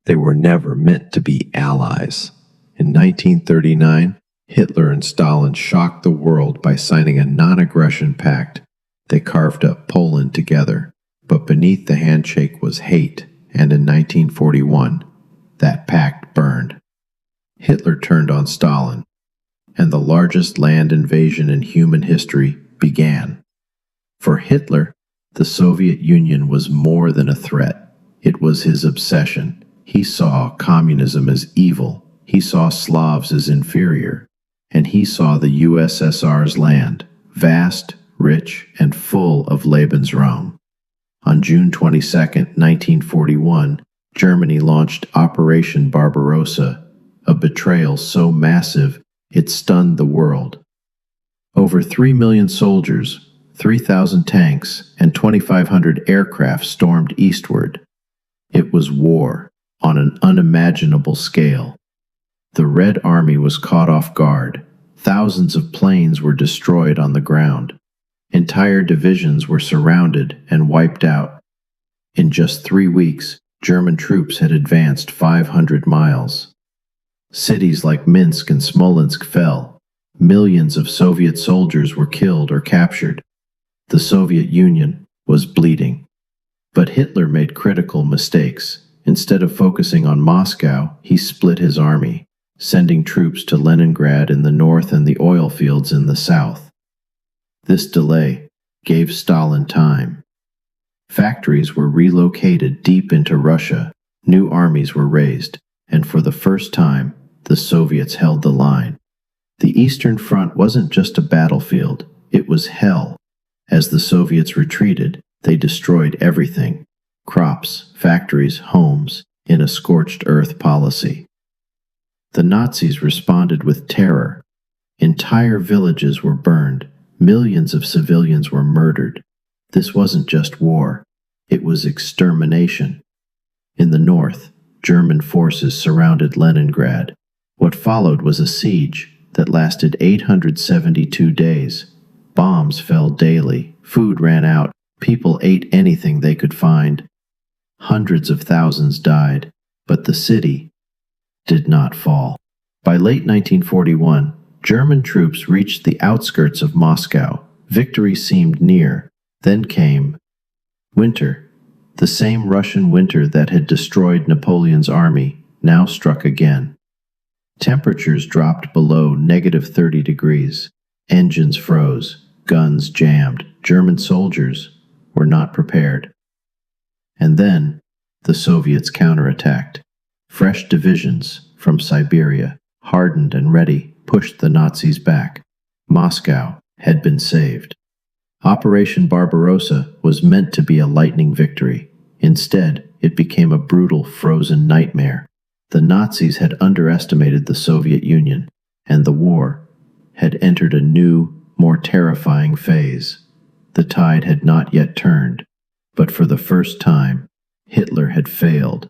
They were never meant to be allies. In 1939, Hitler and Stalin shocked the world by signing a non-aggression pact. They carved up Poland together, but beneath the handshake was hate, and in 1941, that pact burned. Hitler turned on Stalin, and the largest land invasion in human history began. For Hitler, the Soviet Union was more than a threat. It was his obsession. He saw communism as evil. He saw Slavs as inferior. And he saw the USSR's land, vast, rich, and full of Lebensraum. On June 22, 1941, Germany launched Operation Barbarossa, a betrayal so massive it stunned the world. Over 3 million soldiers, 3,000 tanks, and 2,500 aircraft stormed eastward. It was war on an unimaginable scale. The Red Army was caught off guard. Thousands of planes were destroyed on the ground. Entire divisions were surrounded and wiped out. In just 3 weeks, German troops had advanced 500 miles. Cities like Minsk and Smolensk fell. Millions of Soviet soldiers were killed or captured. The Soviet Union was bleeding. But Hitler made critical mistakes. Instead of focusing on Moscow, he split his army, sending troops to Leningrad in the north and the oil fields in the south. This delay gave Stalin time. Factories were relocated deep into Russia, new armies were raised, and for the first time, the Soviets held the line. The Eastern Front wasn't just a battlefield, it was hell. As the Soviets retreated, they destroyed everything: crops, factories, homes, in a scorched earth policy. The Nazis responded with terror. Entire villages were burned. Millions of civilians were murdered. This wasn't just war. It was extermination. In the north, German forces surrounded Leningrad. What followed was a siege that lasted 872 days. Bombs fell daily. Food ran out. People ate anything they could find. Hundreds of thousands died, but the city did not fall. By late 1941, German troops reached the outskirts of Moscow. Victory seemed near. Then came winter. The same Russian winter that had destroyed Napoleon's army now struck again. Temperatures dropped below -30 degrees. Engines froze. Guns jammed. German soldiers were not prepared. And then the Soviets counterattacked. Fresh divisions from Siberia, hardened and ready, pushed the Nazis back. Moscow had been saved. Operation Barbarossa was meant to be a lightning victory. Instead, it became a brutal, frozen nightmare. The Nazis had underestimated the Soviet Union, and the war had entered a new, more terrifying phase. The tide had not yet turned, but for the first time, Hitler had failed.